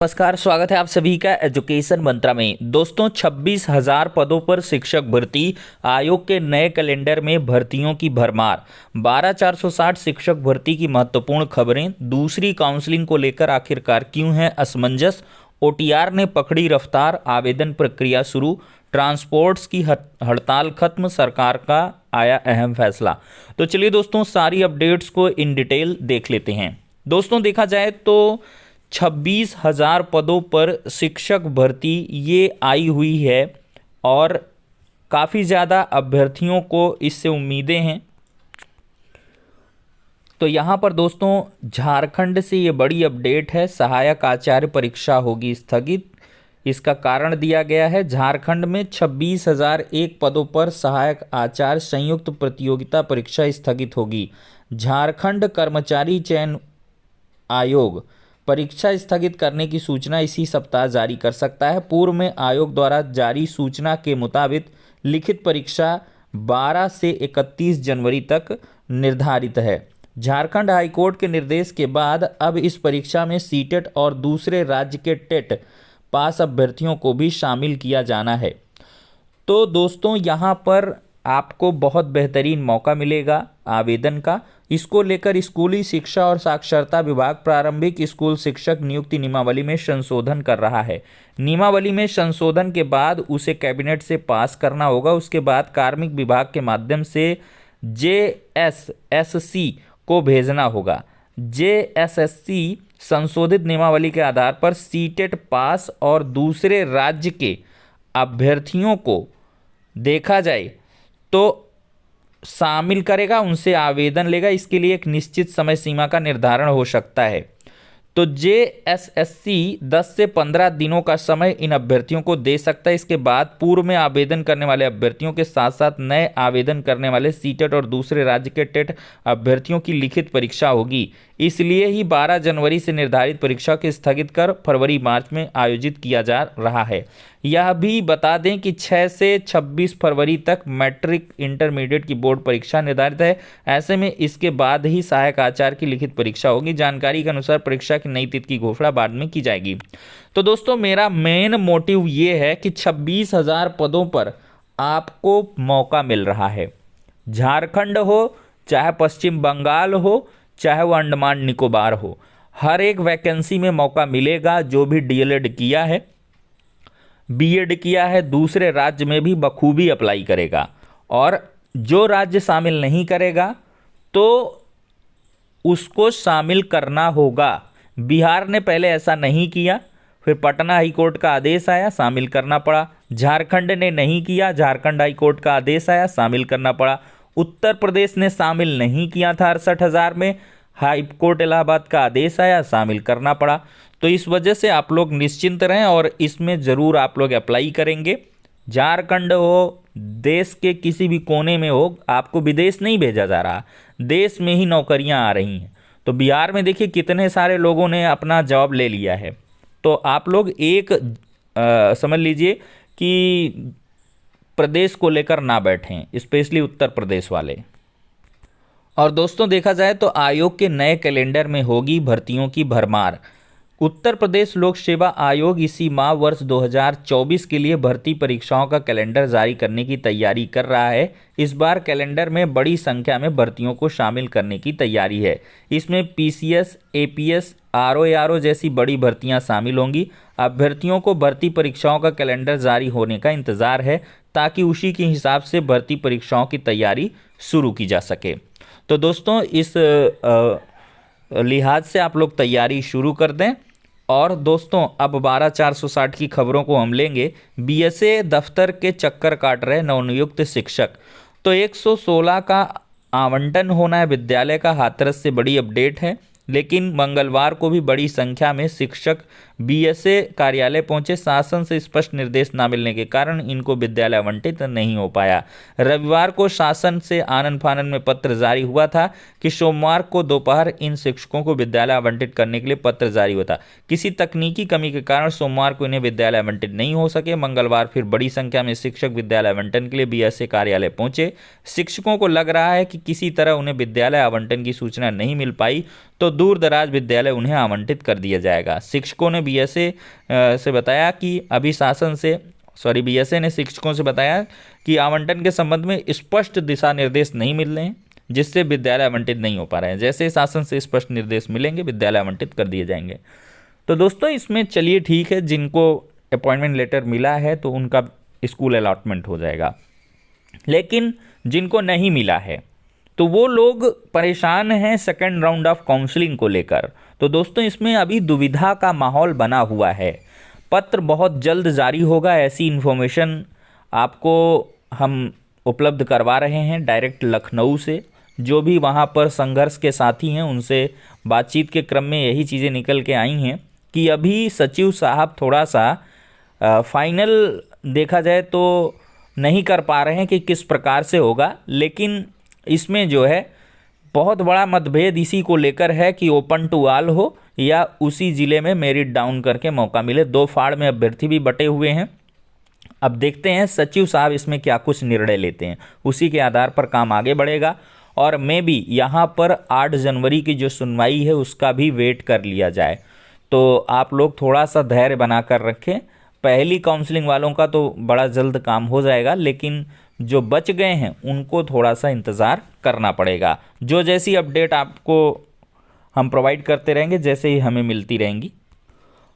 नमस्कार, स्वागत है आप सभी का एजुकेशन मंत्रा में। दोस्तों 26,000 पदों पर शिक्षक भर्ती, आयोग के नए कैलेंडर में भर्तियों की भरमार। 12,460 शिक्षक भर्ती की महत्वपूर्ण खबरें। दूसरी काउंसलिंग को लेकर आखिरकार क्यों है असमंजस। ओटीआर ने पकड़ी रफ्तार, आवेदन प्रक्रिया शुरू। ट्रांसपोर्ट्स की हड़ताल खत्म, सरकार का आया अहम फैसला। तो चलिए दोस्तों, सारी अपडेट्स को इन डिटेल देख लेते हैं। दोस्तों देखा जाए तो 26,000 पदों पर शिक्षक भर्ती ये आई हुई है और काफ़ी ज़्यादा अभ्यर्थियों को इससे उम्मीदें हैं। तो यहाँ पर दोस्तों झारखंड से ये बड़ी अपडेट है। सहायक आचार्य परीक्षा होगी स्थगित। इसका कारण दिया गया है, झारखंड में 26,001 पदों पर सहायक आचार्य संयुक्त प्रतियोगिता परीक्षा स्थगित होगी। झारखंड कर्मचारी चयन आयोग परीक्षा स्थगित करने की सूचना इसी सप्ताह जारी कर सकता है। पूर्व में आयोग द्वारा जारी सूचना के मुताबिक लिखित परीक्षा 12 से 31 जनवरी तक निर्धारित है। झारखंड हाईकोर्ट के निर्देश के बाद अब इस परीक्षा में सीटेट और दूसरे राज्य के टेट पास अभ्यर्थियों को भी शामिल किया जाना है। तो दोस्तों यहाँ पर आपको बहुत बेहतरीन मौका मिलेगा आवेदन का। इसको लेकर स्कूली शिक्षा और साक्षरता विभाग प्रारंभिक स्कूल शिक्षक नियुक्ति नियमावली में संशोधन कर रहा है। नियमावली में संशोधन के बाद उसे कैबिनेट से पास करना होगा। उसके बाद कार्मिक विभाग के माध्यम से जेएसएससी को भेजना होगा। जेएसएससी संशोधित नियमावली के आधार पर सीटेट पास और दूसरे राज्य के अभ्यर्थियों को देखा जाए तो शामिल करेगा, उनसे आवेदन लेगा। इसके लिए एक निश्चित समय सीमा का निर्धारण हो सकता है। तो जेएसएससी 10 से 15 दिनों का समय इन अभ्यर्थियों को दे सकता है। इसके बाद पूर्व में आवेदन करने वाले अभ्यर्थियों के साथ साथ नए आवेदन करने वाले सीटेट और दूसरे राज्य के टेट अभ्यर्थियों की लिखित परीक्षा होगी। इसलिए ही 12 जनवरी से निर्धारित परीक्षा को स्थगित कर फरवरी मार्च में आयोजित किया जा रहा है। यह भी बता दें कि 6 से 26 फरवरी तक मैट्रिक इंटरमीडिएट की बोर्ड परीक्षा निर्धारित है। ऐसे में इसके बाद ही सहायक आचार्य की लिखित परीक्षा होगी। जानकारी के अनुसार परीक्षा की नई तिथि की घोषणा बाद में की जाएगी। तो दोस्तों मेरा मेन मोटिव ये है कि 26,000 पदों पर आपको मौका मिल रहा है। झारखंड हो, चाहे पश्चिम बंगाल हो, चाहे वो अंडमान निकोबार हो, हर एक वैकेंसी में मौका मिलेगा। जो भी डीएलएड किया है, बीएड किया है, दूसरे राज्य में भी बखूबी अप्लाई करेगा। और जो राज्य शामिल नहीं करेगा तो उसको शामिल करना होगा। बिहार ने पहले ऐसा नहीं किया, फिर पटना हाईकोर्ट का आदेश आया, शामिल करना पड़ा। झारखंड ने नहीं किया, झारखंड हाईकोर्ट का आदेश आया, शामिल करना पड़ा। उत्तर प्रदेश ने शामिल नहीं किया था 68,000 में, हाईकोर्ट इलाहाबाद का आदेश आया, शामिल करना पड़ा। तो इस वजह से आप लोग निश्चिंत रहें और इसमें ज़रूर आप लोग अप्लाई करेंगे। झारखंड हो, देश के किसी भी कोने में हो, आपको विदेश नहीं भेजा जा रहा, देश में ही नौकरियां आ रही हैं। तो बिहार में देखिए कितने सारे लोगों ने अपना जॉब ले लिया है। तो आप लोग एक समझ लीजिए कि प्रदेश को लेकर ना बैठें, स्पेशली उत्तर प्रदेश वाले। और दोस्तों देखा जाए तो आयोग के नए कैलेंडर में होगी भर्तियों की भरमार। उत्तर प्रदेश लोक सेवा आयोग इसी माह वर्ष 2024 के लिए भर्ती परीक्षाओं का कैलेंडर जारी करने की तैयारी कर रहा है। इस बार कैलेंडर में बड़ी संख्या में भर्तियों को शामिल करने की तैयारी है। इसमें पीसीएस, एपीएस, आरओ जैसी बड़ी भर्तियां शामिल होंगी। अभ्यर्थियों को भर्ती परीक्षाओं का कैलेंडर जारी होने का इंतजार है ताकि उसी के हिसाब से भर्ती परीक्षाओं की तैयारी शुरू की जा सके। तो दोस्तों इस लिहाज से आप लोग तैयारी शुरू कर दें। और दोस्तों अब 12,460 की खबरों को हम लेंगे। बीएसए दफ्तर के चक्कर काट रहे नवनियुक्त शिक्षक। तो 116 का आवंटन होना है विद्यालय का, हाथरस से बड़ी अपडेट है। लेकिन मंगलवार को भी बड़ी संख्या में शिक्षक बीएसए कार्यालय पहुंचे। शासन से स्पष्ट निर्देश न मिलने के कारण इनको विद्यालय आवंटित नहीं हो पाया। रविवार को शासन से आनन फानन में पत्र जारी हुआ था कि सोमवार को दोपहर इन शिक्षकों को विद्यालय आवंटित करने के लिए पत्र जारी हुआ था। किसी तकनीकी कमी के कारण सोमवार को इन्हें विद्यालय आवंटित नहीं हो सके। मंगलवार फिर बड़ी संख्या में शिक्षक विद्यालय आवंटन के लिए बीएसए कार्यालय पहुंचे। शिक्षकों को लग रहा है कि किसी तरह उन्हें विद्यालय आवंटन की सूचना नहीं मिल पाई तो दूर दराज विद्यालय उन्हें आवंटित कर दिया जाएगा। शिक्षकों ने बीएसए से बताया कि बीएसए ने शिक्षकों से बताया कि आवंटन के संबंध में स्पष्ट दिशा निर्देश नहीं मिल रहे हैं, जिससे विद्यालय आवंटित नहीं हो पा रहे हैं। जैसे शासन से स्पष्ट निर्देश मिलेंगे विद्यालय आवंटित कर दिए जाएंगे। तो दोस्तों इसमें चलिए ठीक है, जिनको अपॉइंटमेंट लेटर मिला है तो उनका स्कूल अलॉटमेंट हो जाएगा, लेकिन जिनको नहीं मिला है तो वो लोग परेशान हैं सेकंड राउंड ऑफ काउंसलिंग को लेकर। तो दोस्तों इसमें अभी दुविधा का माहौल बना हुआ है। पत्र बहुत जल्द जारी होगा, ऐसी इन्फॉर्मेशन आपको हम उपलब्ध करवा रहे हैं डायरेक्ट लखनऊ से। जो भी वहाँ पर संघर्ष के साथी हैं उनसे बातचीत के क्रम में यही चीज़ें निकल के आई हैं कि अभी सचिव साहब थोड़ा सा फाइनल देखा जाए तो नहीं कर पा रहे हैं कि किस प्रकार से होगा, लेकिन इसमें जो है बहुत बड़ा मतभेद इसी को लेकर है कि ओपन टू ऑल हो या उसी ज़िले में मेरिट डाउन करके मौका मिले। 2 फाड़ में अभ्यर्थी भी बटे हुए हैं। अब देखते हैं सचिव साहब इसमें क्या कुछ निर्णय लेते हैं, उसी के आधार पर काम आगे बढ़ेगा। और मैं भी यहाँ पर 8 जनवरी की जो सुनवाई है उसका भी वेट कर लिया जाए। तो आप लोग थोड़ा सा धैर्य बना कर रखें। पहली काउंसलिंग वालों का तो बड़ा जल्द काम हो जाएगा, लेकिन जो बच गए हैं उनको थोड़ा सा इंतज़ार करना पड़ेगा। जो जैसी अपडेट आपको हम प्रोवाइड करते रहेंगे, जैसे ही हमें मिलती रहेंगी।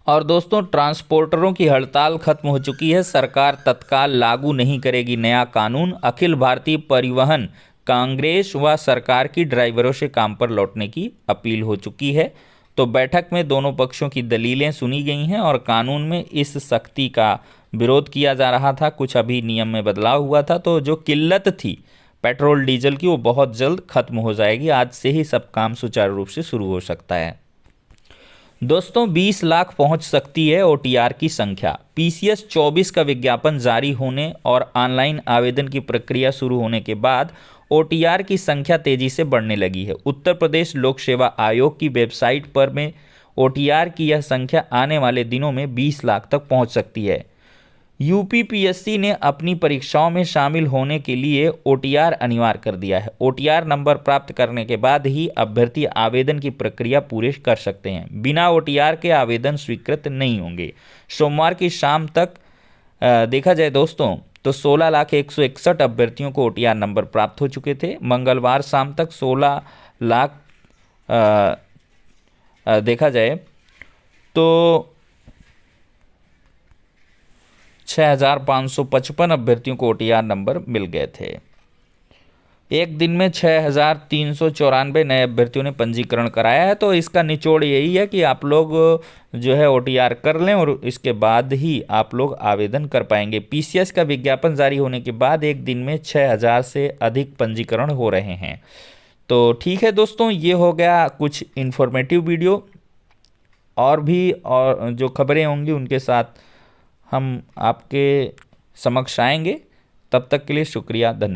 और दोस्तों ट्रांसपोर्टरों की हड़ताल खत्म हो चुकी है, सरकार तत्काल लागू नहीं करेगी नया कानून। अखिल भारतीय परिवहन कांग्रेस व सरकार की ड्राइवरों से काम पर लौटने की अपील हो चुकी है। तो बैठक में दोनों पक्षों की दलीलें सुनी गई हैं और कानून में इस सख्ती का विरोध किया जा रहा था। कुछ अभी नियम में बदलाव हुआ था, तो जो किल्लत थी पेट्रोल डीजल की वो बहुत जल्द खत्म हो जाएगी। आज से ही सब काम सुचारू रूप से शुरू हो सकता है। दोस्तों 20 लाख पहुंच सकती है ओटीआर की संख्या। पीसीएस 24 का विज्ञापन जारी होने और ऑनलाइन आवेदन की प्रक्रिया शुरू होने के बाद ओटीआर की संख्या तेजी से बढ़ने लगी है। उत्तर प्रदेश लोक सेवा आयोग की वेबसाइट पर में ओटीआर की यह संख्या आने वाले दिनों में 20 लाख तक पहुंच सकती है। यूपीपीएससी ने अपनी परीक्षाओं में शामिल होने के लिए ओटीआर अनिवार्य कर दिया है। ओटीआर नंबर प्राप्त करने के बाद ही अभ्यर्थी आवेदन की प्रक्रिया पूरी कर सकते हैं। बिना ओटीआर के आवेदन स्वीकृत नहीं होंगे। सोमवार की शाम तक देखा जाए दोस्तों तो 16,161 अभ्यर्थियों को ओटीआर नंबर प्राप्त हो चुके थे। मंगलवार शाम तक 16 लाख देखा जाए तो 6,555 अभ्यर्थियों को ओटीआर नंबर मिल गए थे। एक दिन में 6,394 नए अभ्यर्थियों ने पंजीकरण कराया है। तो इसका निचोड़ यही है कि आप लोग जो है ओटीआर कर लें और इसके बाद ही आप लोग आवेदन कर पाएंगे। पीसीएस का विज्ञापन जारी होने के बाद एक दिन में 6,000 से अधिक पंजीकरण हो रहे हैं। तो ठीक है दोस्तों, ये हो गया कुछ इन्फॉर्मेटिव वीडियो। और जो खबरें होंगी उनके साथ हम आपके समक्ष आएंगे। तब तक के लिए शुक्रिया, धन्यवाद।